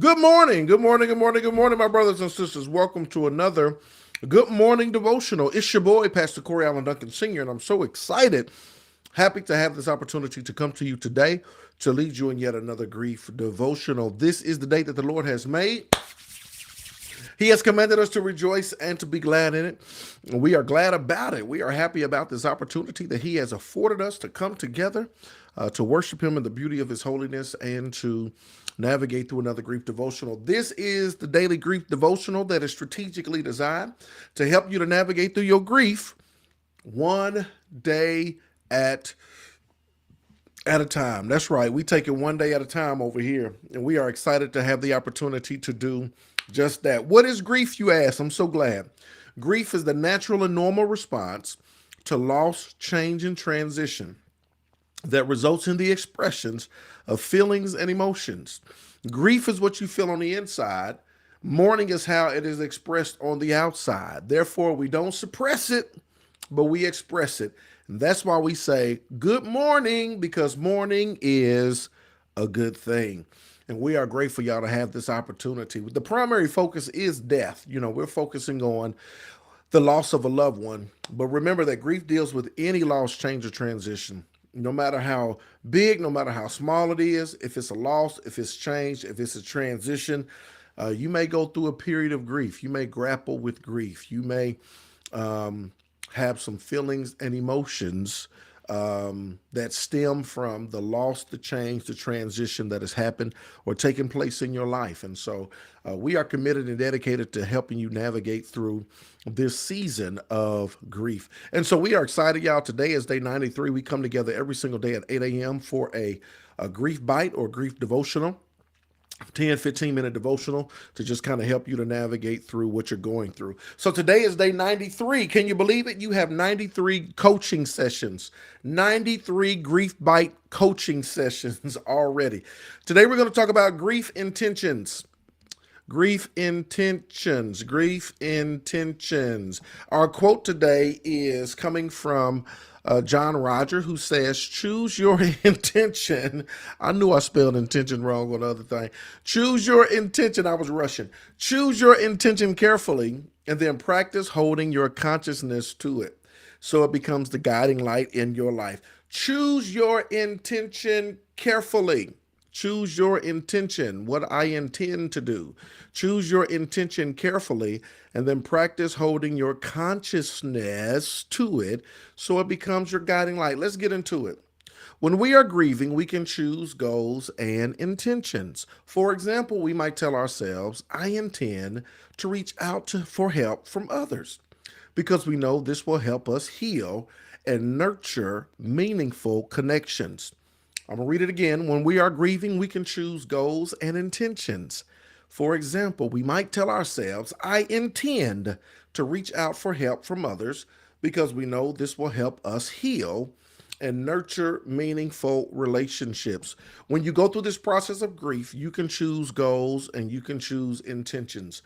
Good morning, good morning, good morning, good morning, my brothers and sisters. Welcome to another Good Morning Devotional. It's your boy, Pastor Corey Allen Duncan Sr., and I'm so excited, happy to have this opportunity to come to you today to lead you in yet another grief devotional. This is the day that the Lord has made. He has commanded us to rejoice and to be glad in it. We are glad about it. We are happy about this opportunity that He has afforded us to come together to worship Him in the beauty of His holiness and to navigate through another grief devotional. This is the daily grief devotional that is strategically designed to help you to navigate through your grief one day at a time. That's right. We take it one day at a time over here, and we are excited to have the opportunity to do just that. What is grief, you ask? I'm so glad. Grief is the natural and normal response to loss, change, and transition that results in the expressions of feelings and emotions. Grief is what you feel on the inside. Mourning is how it is expressed on the outside. Therefore, we don't suppress it, but we express it. And that's why we say good morning, because morning is a good thing. And we are grateful, y'all, to have this opportunity. The primary focus is death. We're focusing on the loss of a loved one. But remember that grief deals with any loss, change, or transition. No matter how big, no matter how small it is, if it's a loss, if it's changed, if it's a transition, you may go through a period of grief. You may grapple with grief. You may have some feelings and emotions that stem from the loss, the change, the transition that has happened or taken place in your life. And so we are committed and dedicated to helping you navigate through this season of grief. And so we are excited, y'all. Today is day 93. We come together every single day at 8 a.m. for a grief bite or grief devotional. 10, 15-minute devotional to just kind of help you to navigate through what you're going through. So today is day 93. Can you believe it? You have 93 coaching sessions, 93 grief bite coaching sessions already. Today we're going to talk about grief intentions. Grief intentions, grief intentions. Our quote today is coming from John Roger, who says, choose your intention. I knew I spelled intention wrong on the other thing. Choose your intention. I was rushing. Choose your intention carefully and then practice holding your consciousness to it so it becomes the guiding light in your life. Choose your intention carefully. Choose your intention, what I intend to do. Choose your intention carefully and then practice holding your consciousness to it so it becomes your guiding light. Let's get into it. When we are grieving, we can choose goals and intentions. For example, we might tell ourselves, I intend to reach out for help from others because we know this will help us heal and nurture meaningful connections. I'm going to read it again. When we are grieving, we can choose goals and intentions. For example, we might tell ourselves, I intend to reach out for help from others because we know this will help us heal and nurture meaningful relationships. When you go through this process of grief, you can choose goals and you can choose intentions.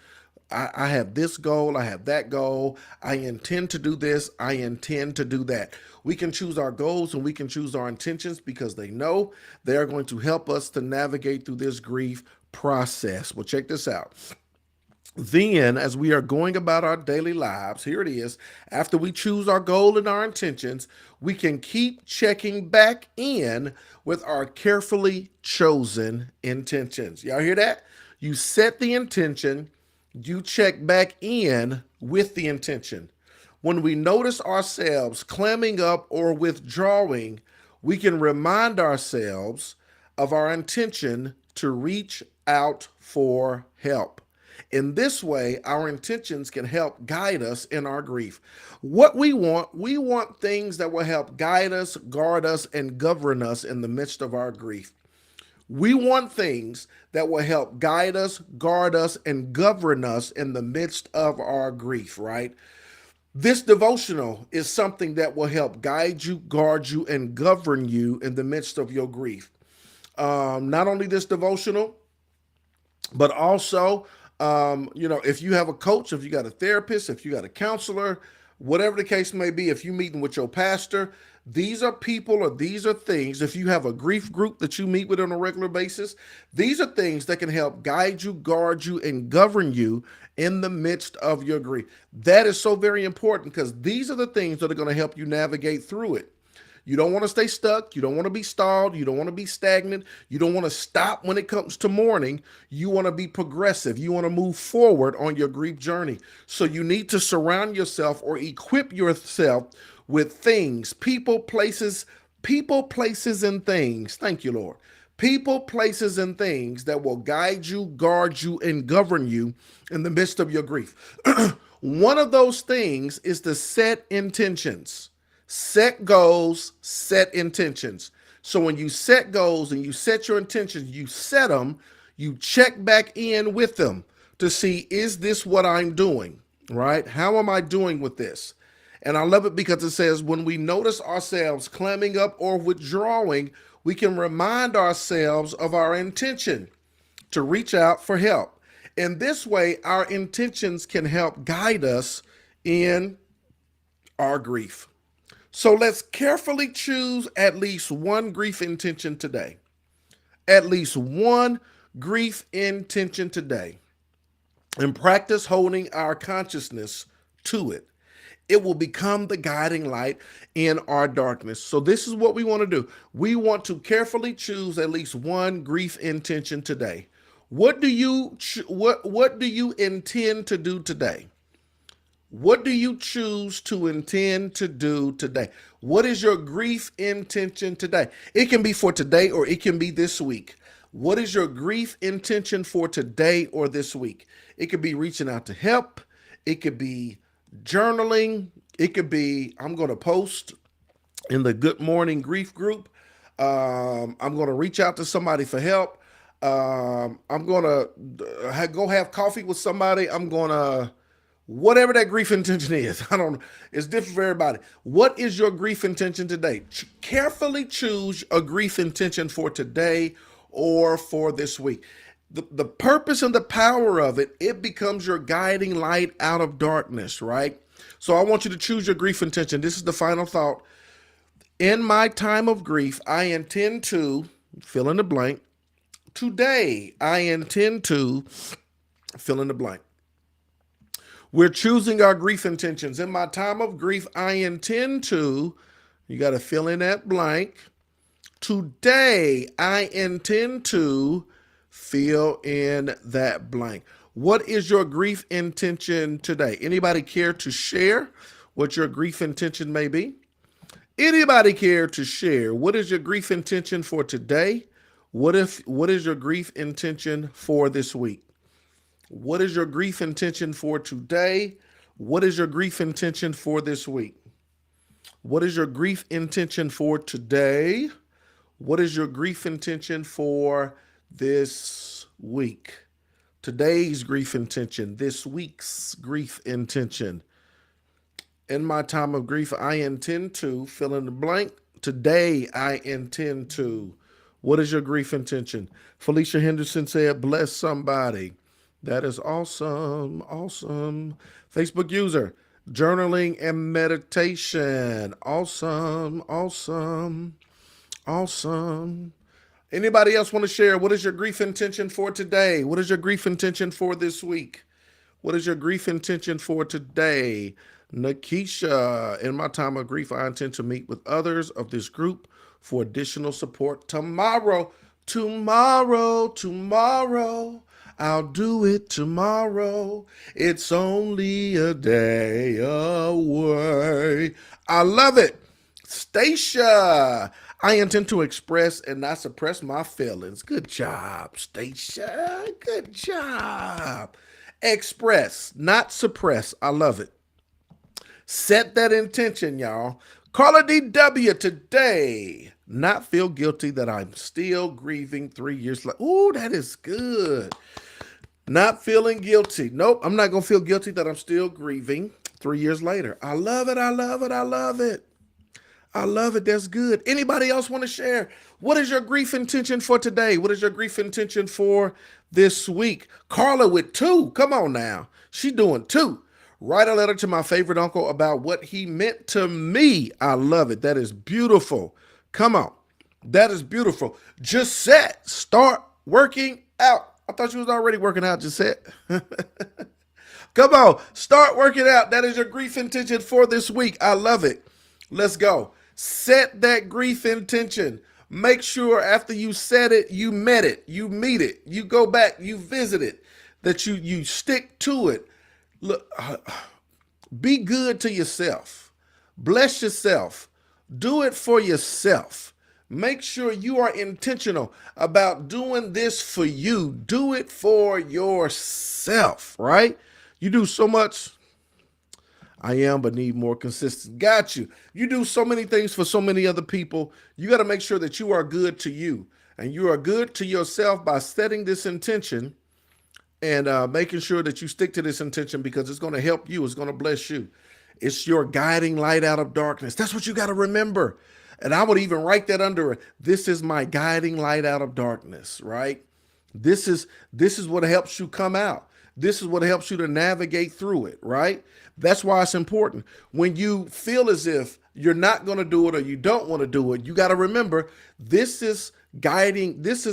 I have this goal, I have that goal, I intend to do this, I intend to do that. We can choose our goals and we can choose our intentions because they know they are going to help us to navigate through this grief process. Well, check this out. Then, as we are going about our daily lives, here it is, after we choose our goal and our intentions, we can keep checking back in with our carefully chosen intentions. Y'all hear that? You set the intention, you check back in with the intention. When we notice ourselves clamming up or withdrawing, we can remind ourselves of our intention to reach out for help. In this way, our intentions can help guide us in our grief. What we want things that will help guide us, guard us, and govern us in the midst of our grief. We want things that will help guide us, guard us, and govern us in the midst of our grief, right? This devotional is something that will help guide you, guard you, and govern you in the midst of your grief. Not only this devotional, but also, if you have a coach, if you got a therapist, if you got a counselor, whatever the case may be, if you're meeting with your pastor, these are people or these are things. If you have a grief group that you meet with on a regular basis, these are things that can help guide you, guard you, and govern you in the midst of your grief. That is so very important because these are the things that are going to help you navigate through it. You don't want to stay stuck. You don't want to be stalled. You don't want to be stagnant. You don't want to stop when it comes to mourning. You want to be progressive. You want to move forward on your grief journey. So you need to surround yourself or equip yourself with things, people, places, and things. Thank you, Lord. People, places, and things that will guide you, guard you, and govern you in the midst of your grief. One of those things is to set intentions. Set goals, set intentions. So when you set goals and you set your intentions, you set them, you check back in with them to see, is this what I'm doing, right? How am I doing with this? And I love it because it says when we notice ourselves clamming up or withdrawing, we can remind ourselves of our intention to reach out for help. In this way, our intentions can help guide us in our grief. So let's carefully choose at least one grief intention today. At least one grief intention today. And practice holding our consciousness to it. It will become the guiding light in our darkness. So this is what we want to do. We want to carefully choose at least one grief intention today. What do you intend to do today? What do you choose to intend to do today? What is your grief intention today? It can be for today or it can be this week. What is your grief intention for today or this week? It could be reaching out to help. It could be journaling. It could be, I'm going to post in the Good Mourning grief group. I'm going to reach out to somebody for help. I'm going to go have coffee with somebody. I'm going to, whatever that grief intention is, I don't know. It's different for everybody. What is your grief intention today? Carefully choose a grief intention for today or for this week. The purpose and the power of it, it becomes your guiding light out of darkness, right? So I want you to choose your grief intention. This is the final thought. In my time of grief, I intend to fill in the blank. Today, I intend to fill in the blank. We're choosing our grief intentions. In my time of grief, I intend to, you got to fill in that blank. Today, I intend to fill in that blank. What is your grief intention today? Anybody care to share what your grief intention may be? Anybody care to share what is your grief intention for today? What is your grief intention for this week? What is your grief intention for today? What is your grief intention for this week? What is your grief intention for today? What is your grief intention for this week? Today's grief intention, this week's grief intention. In my time of grief, I intend to fill in the blank. Today, I intend to. What is your grief intention? Felicia Henderson said, bless somebody. That is awesome. Awesome. Facebook user, journaling and meditation. Awesome. Awesome. Awesome. Anybody else want to share? What is your grief intention for today? What is your grief intention for this week? What is your grief intention for today? Nakisha, in my time of grief, I intend to meet with others of this group for additional support tomorrow. Tomorrow. I'll do it tomorrow. It's only a day away. I love it. Stacia, I intend to express and not suppress my feelings. Good job, Stacia. Good job. Express, not suppress. I love it. Set that intention, y'all. Carla DW today. Not feel guilty that I'm still grieving 3 years later. Ooh, that is good. Not feeling guilty. Nope, I'm not going to feel guilty that I'm still grieving 3 years later. I love it. I love it. I love it. I love it. That's good. Anybody else want to share? What is your grief intention for today? What is your grief intention for this week? Carla with 2. Come on now. She doing 2. Write a letter to my favorite uncle about what he meant to me. I love it. That is beautiful. Come on. That is beautiful. Gisette, start working out. I thought you was already working out, Gisette. Come on, start working out. That is your grief intention for this week. I love it. Let's go. Set that grief intention. Make sure after you set it, you met it, you meet it, you go back, you visit it, that you stick to it. Look, be good to yourself. Bless yourself. Do it for yourself. Make sure you are intentional about doing this for you. Do it for yourself, right? You do so much. I am, but need more consistent. Got you. You do so many things for so many other people. You got to make sure that you are good to you. And you are good to yourself by setting this intention and making sure that you stick to this intention because it's going to help you. It's going to bless you. It's your guiding light out of darkness. That's what you got to remember. And I would even write that under it. This is my guiding light out of darkness, right? This is what helps you come out. This is what helps you to navigate through it, right? That's why it's important. When you feel as if you're not going to do it or you don't want to do it, you got to remember this is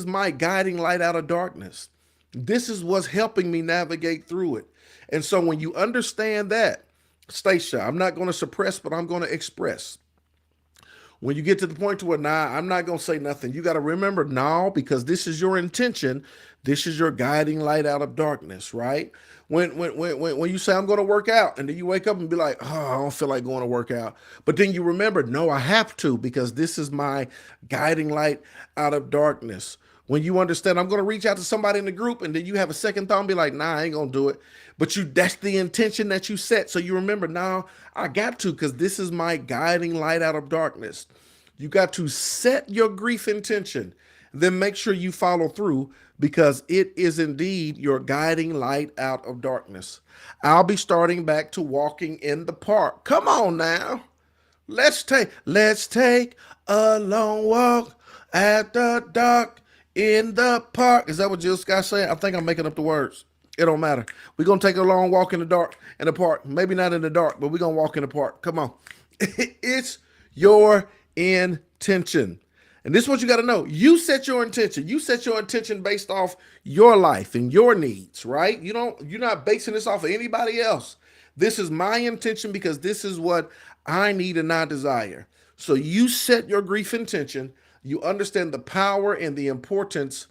my guiding light out of darkness. This is what's helping me navigate through it. And so when you understand that, Stacia, I'm not going to suppress, but I'm going to express. When you get to the point to where, nah, I'm not going to say nothing, you got to remember, now, because this is your intention. This is your guiding light out of darkness, right? When you say, I'm going to work out, and then you wake up and be like, oh, I don't feel like going to work out. But then you remember, no, I have to, because this is my guiding light out of darkness. When you understand, I'm going to reach out to somebody in the group, and then you have a second thought and be like, nah, I ain't going to do it. But that's the intention that you set. So you remember, now I got to, because this is my guiding light out of darkness. You got to set your grief intention, then make sure you follow through, because it is indeed your guiding light out of darkness. I'll be starting back to walking in the park. Come on now. Let's take a long walk at the dark in the park. Is that what Jill Scott said? I think I'm making up the words. It don't matter. We're going to take a long walk in the dark in the park. Maybe not in the dark, but we're going to walk in the park. Come on. It's your intention. And this is what you got to know. You set your intention. You set your intention based off your life and your needs, right? You're not basing this off of anybody else. This is my intention because this is what I need and I desire. So you set your grief intention. You understand the power and the importance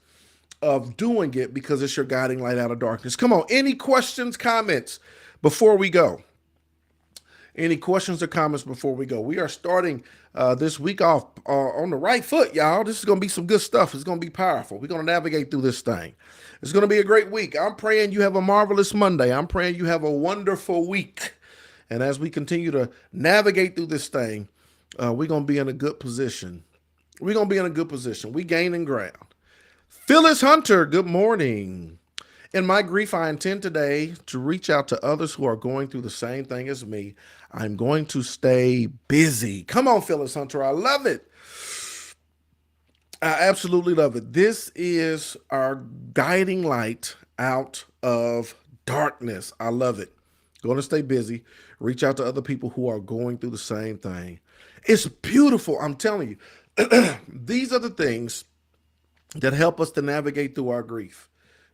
of doing it because it's your guiding light out of darkness. Come on. Any questions, comments before we go? Any questions or comments before we go? We are starting this week off on the right foot, y'all. This is going to be some good stuff. It's going to be powerful. We're going to navigate through this thing. It's going to be a great week. I'm praying you have a marvelous Monday. I'm praying you have a wonderful week. And as we continue to navigate through this thing, we're going to be in a good position. We're going to be in a good position. We gaining ground. Phyllis Hunter, good morning. In my grief, I intend today to reach out to others who are going through the same thing as me. I'm going to stay busy. Come on, Phyllis Hunter. I love it. I absolutely love it. This is our guiding light out of darkness. I love it. Going to stay busy. Reach out to other people who are going through the same thing. It's beautiful. I'm telling you. These are the things that help us to navigate through our grief.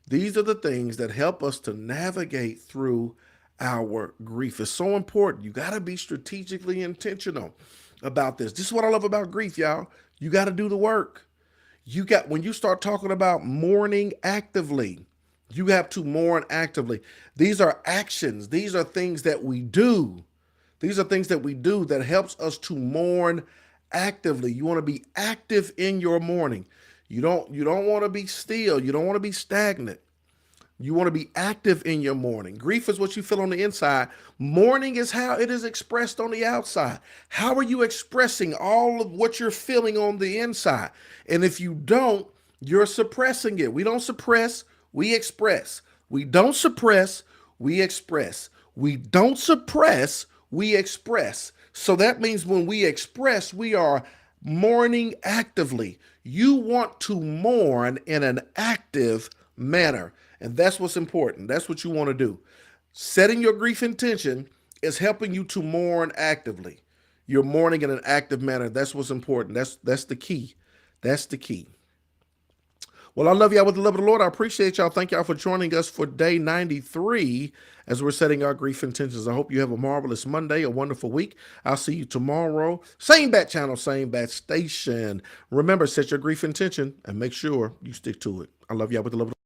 These are the things that help us to navigate through our grief. It's so important. You got to be strategically intentional about this. This is what I love about grief, y'all. You got to do the work. When you start talking about mourning actively, you have to mourn actively. These are actions. These are things that we do. These are things that we do that helps us to mourn actively. You want to be active in your mourning. You don't want to be still. You don't want to be stagnant. You want to be active in your mourning. Grief is what you feel on the inside. Mourning is how it is expressed on the outside. How are you expressing all of what you're feeling on the inside? And if you don't, you're suppressing it. We don't suppress, we express. We don't suppress, we express. We don't suppress, we express. So that means when we express, we are mourning actively. You want to mourn in an active manner. And that's what's important. That's what you want to do. Setting your grief intention is helping you to mourn actively. You're mourning in an active manner. That's what's important. That's the key. That's the key. Well, I love y'all with the love of the Lord. I appreciate y'all. Thank y'all for joining us for day 93 as we're setting our grief intentions. I hope you have a marvelous Monday, a wonderful week. I'll see you tomorrow. Same bat channel, same bat station. Remember, set your grief intention and make sure you stick to it. I love y'all with the love of the Lord.